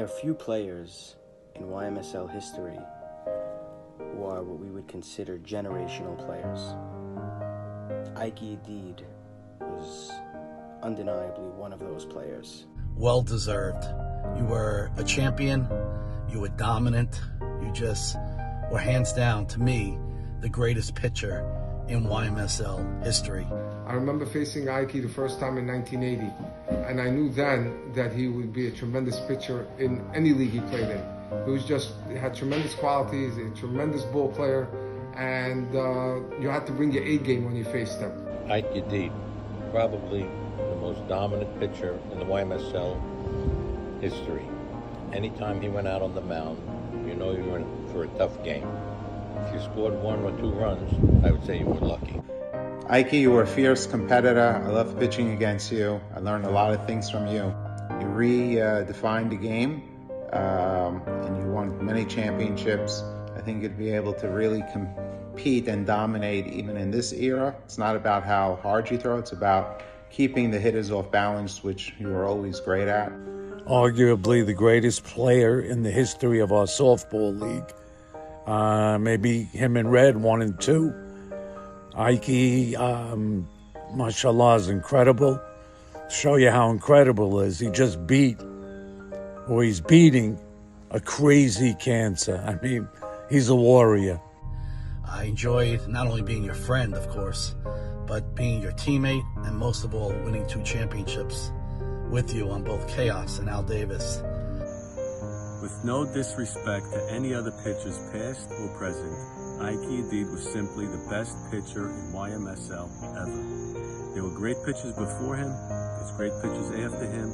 are few players in YMSL history who are what we would consider generational players. Ikey Yedid was undeniably one of those players. Well deserved. You were a champion, you were dominant, you just were hands down, to me, the greatest pitcher in YMSL history. I remember facing Ikey the first time in 1980, and I knew then that he would be a tremendous pitcher in any league he played in. He had tremendous qualities, a tremendous ball player, and you had to bring your A game when you faced him. Ikey Yedid, probably the most dominant pitcher in the YMSL history. Anytime he went out on the mound, you know you were in for a tough game. If you scored 1 or 2 runs, I would say you were lucky. Ikey, you were a fierce competitor. I loved pitching against you. I learned a lot of things from you. You redefined the game, and you won many championships. I think you'd be able to really compete and dominate even in this era. It's not about how hard you throw, it's about keeping the hitters off balance, which you were always great at. Arguably the greatest player in the history of our softball league. Maybe him and Red, 1 and 2. Ikey, mashallah, is incredible. To show you how incredible he is, he just he's beating a crazy cancer. I mean, he's a warrior. I enjoyed not only being your friend, of course, but being your teammate, and most of all, winning 2 championships with you on both Chaos and Al Davis. With no disrespect to any other pitchers past or present, Ikey Yedid was simply the best pitcher in YMSL ever. There were great pitchers before him, there's great pitchers after him,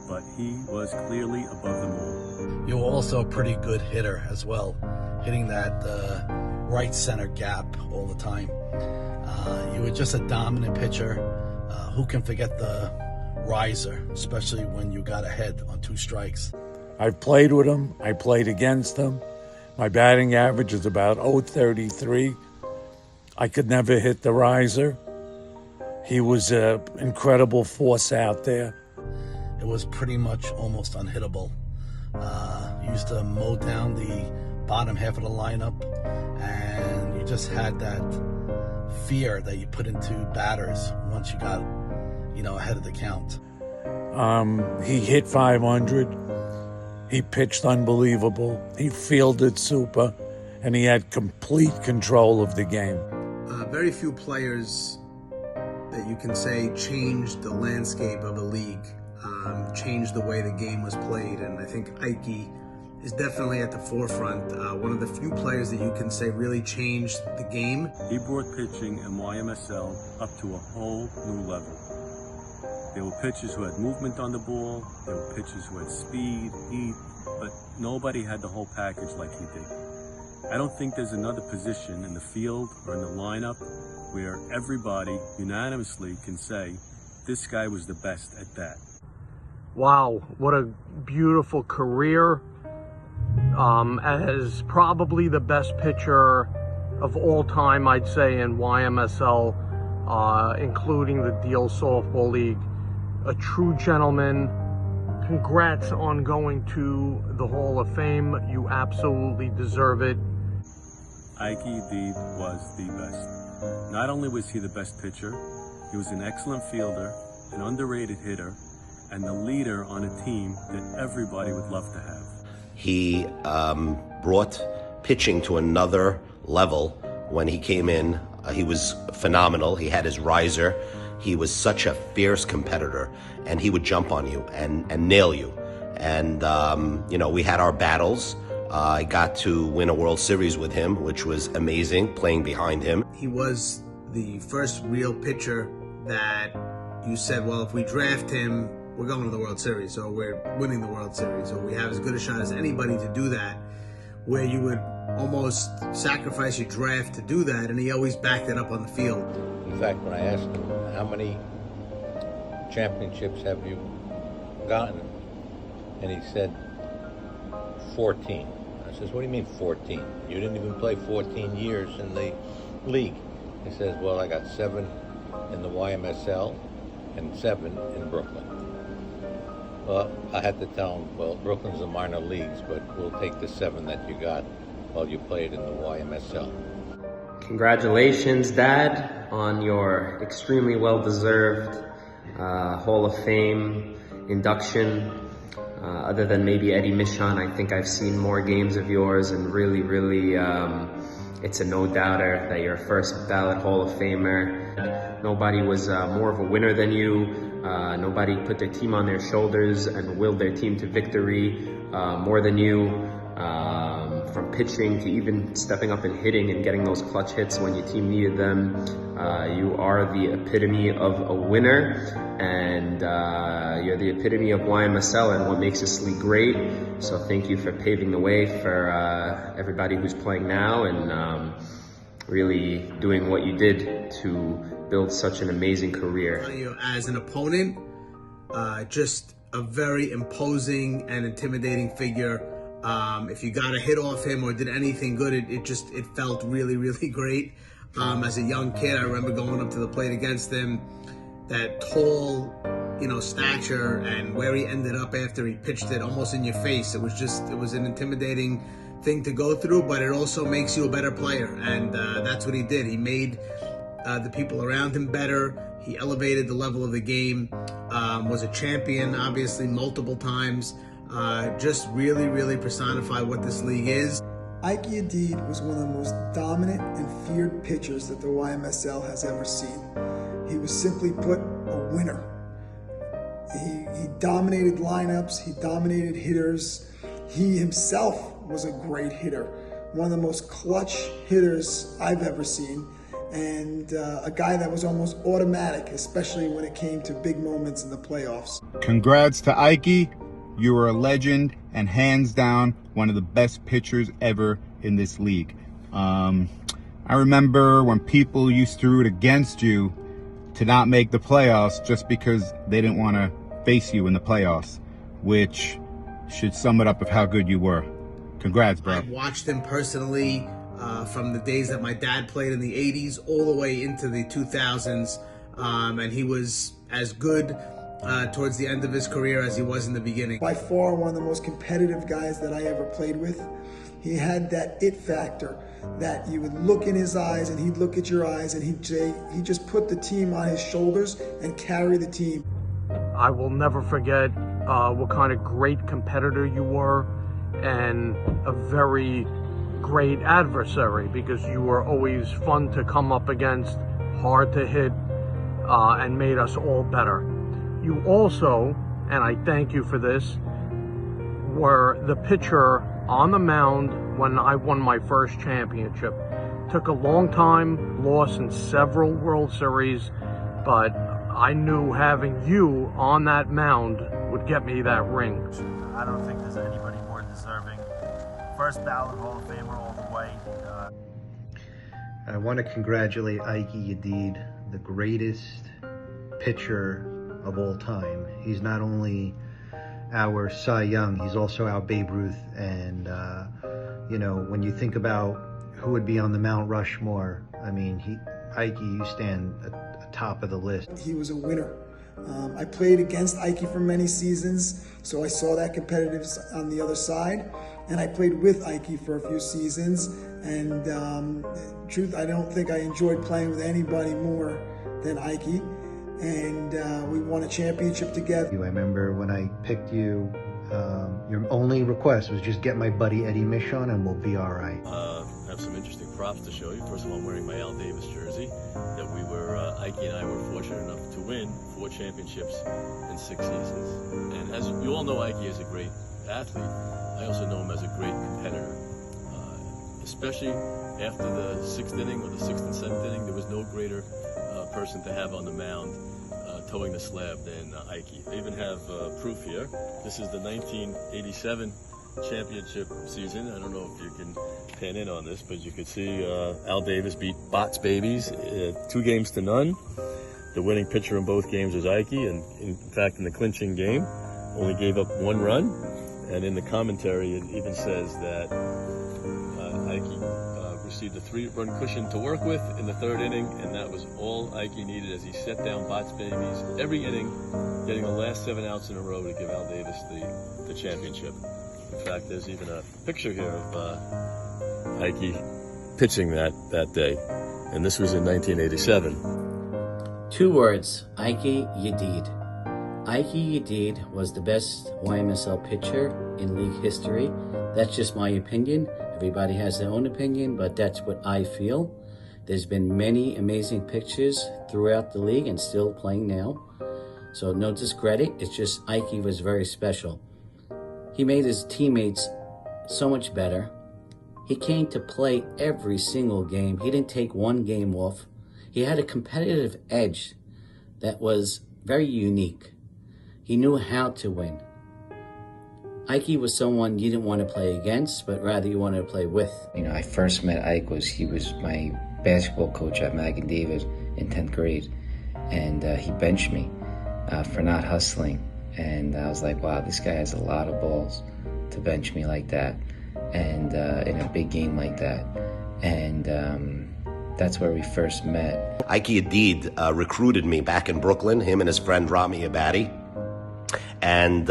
but he was clearly above them all. You were also a pretty good hitter as well, hitting that right center gap all the time. You were just a dominant pitcher. Who can forget the riser, especially when you got ahead on 2 strikes? I've played with him. I played against him. My batting average is about .033. I could never hit the riser. He was an incredible force out there. It was pretty much almost unhittable. You used to mow down the bottom half of the lineup, and you just had that fear that you put into batters once you got, ahead of the count. He hit 500. He pitched unbelievable. He fielded super, and he had complete control of the game. Very few players that you can say changed the landscape of a league, changed the way the game was played, and I think Ikey is definitely at the forefront. One of the few players that you can say really changed the game. He brought pitching in YMSL up to a whole new level. There were pitchers who had movement on the ball, there were pitchers who had speed, heat, but nobody had the whole package like he did. I don't think there's another position in the field or in the lineup where everybody unanimously can say, this guy was the best at that. Wow, what a beautiful career. As probably the best pitcher of all time, I'd say, in YMSL, including the Deal Softball League. A true gentleman. Congrats on going to the Hall of Fame. You absolutely deserve it. Ikey Yedid was the best. Not only was he the best pitcher, he was an excellent fielder, an underrated hitter, and the leader on a team that everybody would love to have. He brought pitching to another level when he came in. He was phenomenal. He had his riser. He was such a fierce competitor, and he would jump on you and nail you. And, we had our battles. I got to win a World Series with him, which was amazing, playing behind him. He was the first real pitcher that you said, well, if we draft him, we're going to the World Series, or we're winning the World Series, or we have as good a shot as anybody to do that, where you would almost sacrifice your draft to do that, and he always backed it up on the field. In fact, when I asked him, how many championships have you gotten? And he said, 14. I says, what do you mean 14? You didn't even play 14 years in the league. He says, well, I got 7 in the YMSL and 7 in Brooklyn. Well, I had to tell him, well, Brooklyn's the minor leagues, but we'll take the 7 that you got while you played in the YMSL. Congratulations, Dad, on your extremely well-deserved Hall of Fame induction. Other than maybe Eddie Michon, I think I've seen more games of yours, and really, it's a no-doubter that you're a first ballot Hall of Famer. Nobody was more of a winner than you. Nobody put their team on their shoulders and willed their team to victory more than you. From pitching to even stepping up and hitting and getting those clutch hits when your team needed them. You are the epitome of a winner, and you're the epitome of YMSL and what makes this league great. So thank you for paving the way for everybody who's playing now, and really doing what you did to build such an amazing career. As an opponent, just a very imposing and intimidating figure. If you got a hit off him or did anything good, it felt really, really great. As a young kid, I remember going up to the plate against him, that tall, stature, and where he ended up after he pitched it almost in your face. It was an intimidating thing to go through, but it also makes you a better player. And that's what he did. He made the people around him better. He elevated the level of the game, was a champion, obviously, multiple times. Just really, really personify what this league is. Ikey Yedid was one of the most dominant and feared pitchers that the YMSL has ever seen. He was simply put a winner. He dominated lineups, he dominated hitters. He himself was a great hitter, one of the most clutch hitters I've ever seen, and a guy that was almost automatic, especially when it came to big moments in the playoffs. Congrats to Ikey. You are a legend and hands down one of the best pitchers ever in this league. I remember when people used to root against you to not make the playoffs just because they didn't want to face you in the playoffs, which should sum it up of how good you were. Congrats, bro. I've watched him personally from the days that my dad played in the 80s all the way into the 2000s, and he was as good towards the end of his career as he was in the beginning. By far one of the most competitive guys that I ever played with. He had that it factor that you would look in his eyes and he'd look at your eyes and he'd say, he just put the team on his shoulders and carry the team. I will never forget what kind of great competitor you were, and a very great adversary, because you were always fun to come up against, hard to hit, and made us all better. You also, and I thank you for this, were the pitcher on the mound when I won my first championship. Took a long time, lost in several World Series, but I knew having you on that mound would get me that ring. I don't think there's anybody more deserving. First ballot Hall of Famer all the way. I want to congratulate Ikey Yedid, the greatest pitcher of all time. He's not only our Cy Young, he's also our Babe Ruth. And, when you think about who would be on the Mount Rushmore, I mean, Ikey, you stand atop of the list. He was a winner. I played against Ikey for many seasons, so I saw that competitiveness on the other side. And I played with Ikey for a few seasons. And truth, I don't think I enjoyed playing with anybody more than Ikey. And we won a championship together. I remember when I picked you, your only request was just get my buddy Eddie Michon and we'll be all right. I have some interesting props to show you. First of all, I'm wearing my Al Davis jersey that Ikey and I were fortunate enough to win 4 championships in 6 seasons. And as you all know, Ikey is a great athlete. I also know him as a great competitor. Especially after the 6th inning or the 6th and 7th inning, there was no greater person to have on the mound towing the slab than Ikey. I even have proof here. This is the 1987 championship season. I don't know if you can pan in on this, but you can see Al Davis beat Bots Babies 2-0. The winning pitcher in both games was Ikey, and in fact in the clinching game only gave up 1 run. And in the commentary it even says that Ikey received a 3-run cushion to work with in the 3rd inning, and that was all Ikey needed as he set down Bots babies every inning, getting the last 7 outs in a row to give Al Davis the championship. In fact, there's even a picture here of Ikey pitching that day, and this was in 1987. 2 words, Ikey Yedid. Ikey Yedid was the best YMSL pitcher in league history. That's just my opinion. Everybody has their own opinion, but that's what I feel. There's been many amazing pitchers throughout the league and still playing now. So no discredit, it's just Ikey was very special. He made his teammates so much better. He came to play every single game. He didn't take one game off. He had a competitive edge that was very unique. He knew how to win. Ikey was someone you didn't want to play against, but rather you wanted to play with. You know, I first met Ike he was my basketball coach at Mag & David in 10th grade, and he benched me for not hustling. And I was like, wow, this guy has a lot of balls to bench me like that, and in a big game like that. And that's where we first met. Ikey Yedid recruited me back in Brooklyn, him and his friend Rami Abadi. And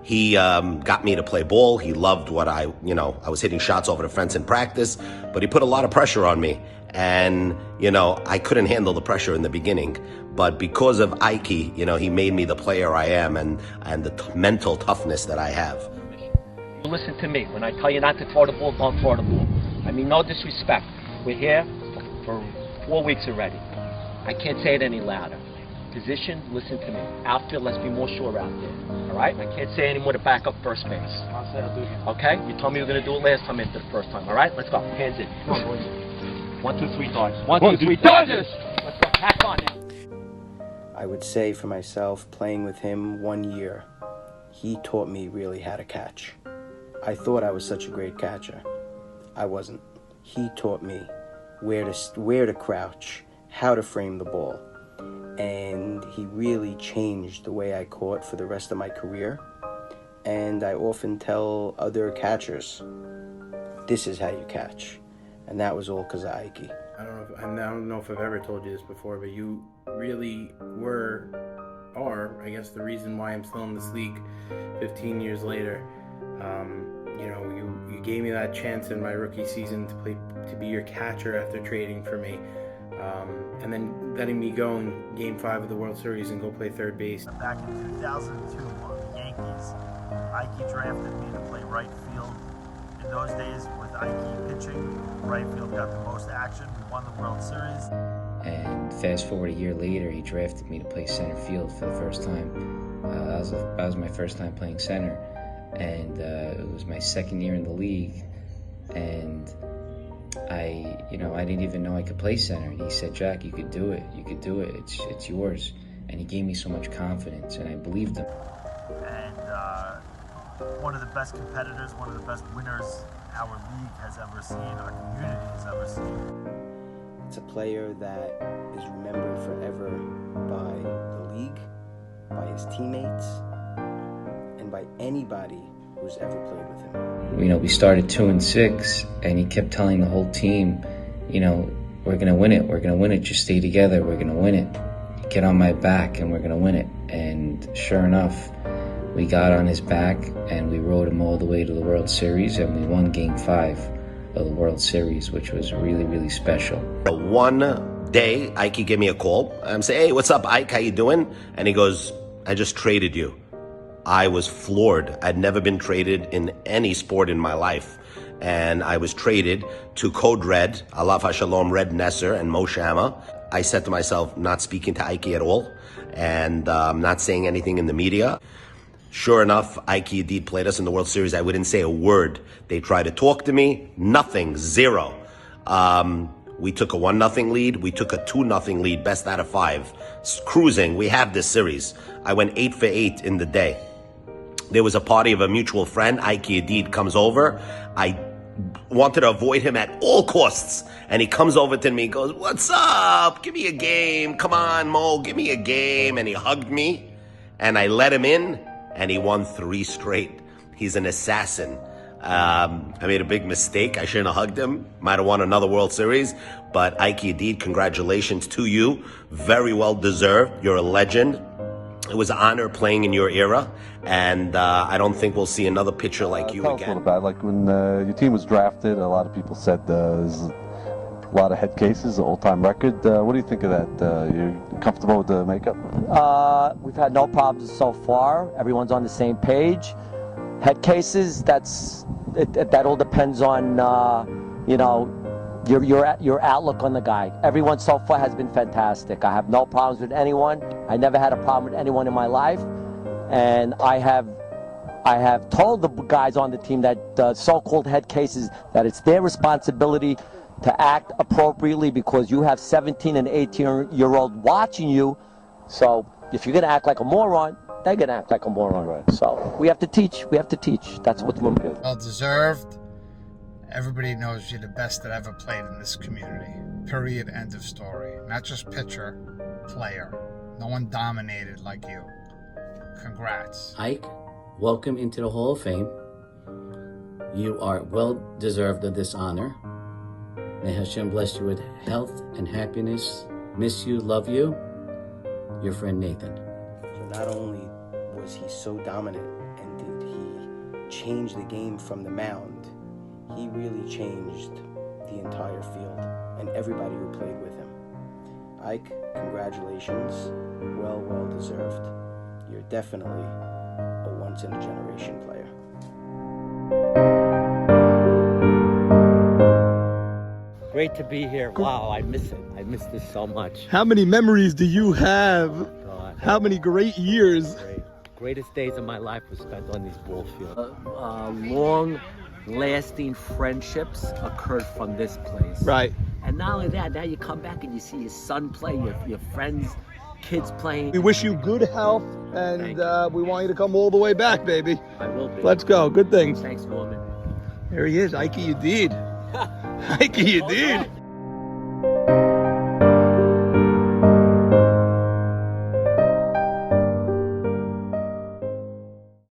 he got me to play ball. He loved what I was hitting shots over the fence in practice, but he put a lot of pressure on me. And, I couldn't handle the pressure in the beginning. But because of Ikey, he made me the player I am and the mental toughness that I have. You listen to me. When I tell you not to throw the ball, don't throw the ball. I mean, no disrespect. We're here for 4 weeks already. I can't say it any louder. Position, listen to me. Outfield, let's be more sure out there. All right? I can't say any more to back up first base. I'll say I'll do it. Okay? You told me you were going to do it last time into the first time. All right? Let's go. Hands in. Come on, boys. 1, 2, 3, dodge. 1, 2, 3, dodges! Let's go. Pack on now. I would say for myself, playing with him 1 year, he taught me really how to catch. I thought I was such a great catcher. I wasn't. He taught me where to crouch, how to frame the ball. And he really changed the way I caught for the rest of my career. And I often tell other catchers, this is how you catch. And that was all because of Ikey. I don't know if I've ever told you this before, but you really are, I guess, the reason why I'm still in this league 15 years later. You gave me that chance in my rookie season to be your catcher after trading for me. And then letting me go in Game 5 of the World Series and go play third base. Back in 2002 on the Yankees, Ikey drafted me to play right field. In those days, with Ikey pitching, right field got the most action. We won the World Series. And fast forward a year later, he drafted me to play center field for the first time. That was my first time playing center. And it was my second year in the league. And I didn't even know I could play center. And he said, Jack, you could do it. You could do it. It's yours. And he gave me so much confidence, and I believed him. And one of the best competitors, one of the best winners our league has ever seen, our community has ever seen. It's a player that is remembered forever by the league, by his teammates, and by anybody who's ever played with him. We started 2-6, and he kept telling the whole team, we're going to win it. We're going to win it. Just stay together. We're going to win it. Get on my back, and we're going to win it. And sure enough, we got on his back, and we rode him all the way to the World Series, and we won Game 5 of the World Series, which was really, really special. One day, Ikey gave me a call. I'm saying, hey, what's up, Ike? How you doing? And he goes, I just traded you. I was floored. I'd never been traded in any sport in my life. And I was traded to Code Red, Alav HaShalom, Red Nesser, and Mo Shama. I said to myself, not speaking to Ikey at all, and not saying anything in the media. Sure enough, Ikey Yedid played us in the World Series. I wouldn't say a word. They tried to talk to me. Nothing. Zero. We took a 1-0 lead. We took a 2-0 lead, best out of 5. Cruising. We have this series. I went 8 for 8 in the day. There was a party of a mutual friend. Ikey Yedid comes over. I wanted to avoid him at all costs. And he comes over to me and goes, what's up? Give me a game. Come on, Mo, give me a game. And he hugged me. And I let him in. And he won 3 straight. He's an assassin. I made a big mistake. I shouldn't have hugged him. Might have won another World Series. But Ikey Yedid, congratulations to you. Very well deserved. You're a legend. It was an honor playing in your era, and I don't think we'll see another pitcher like you Tell us a again. little bit. Like when your team was drafted, a lot of people said there's a lot of head cases, an all-time record. What do you think of that? You comfortable with the makeup? We've had no problems so far. Everyone's on the same page. Head cases, that all depends on your outlook on the guy. Everyone so far has been fantastic. I have no problems with anyone. I never had a problem with anyone in my life, and I have told the guys on the team that so-called head cases that it's their responsibility to act appropriately because you have 17 and 18-year-old watching you. So if you're gonna act like a moron, they're gonna act like a moron. Right. So we have to teach. We have to teach. That's what's good. Well deserved. Everybody knows you're the best that ever played in this community. Period. End of story. Not just pitcher, player. No one dominated like you. Congrats. Ike, welcome into the Hall of Fame. You are well deserved of this honor. May Hashem bless you with health and happiness. Miss you, love you. Your friend Nathan. So not only was he so dominant and did he change the game from the mound, he really changed the entire field and everybody who played with him. Ike, congratulations. Well deserved. You're definitely a once-in-a-generation player. Great to be here. Wow, I miss it. I miss this so much. How many memories do you have? God. How many great years? Greatest days of my life were spent on these ball fields. Long-lasting friendships occurred from this place. Right. And not only that, now you come back and you see your son play, your friends, kids playing. We wish you good health, and we want you to come all the way back, baby. I will be. Let's go. Good things. Thanks, woman. There he is, Ikey Yedid. Ikey Yedid.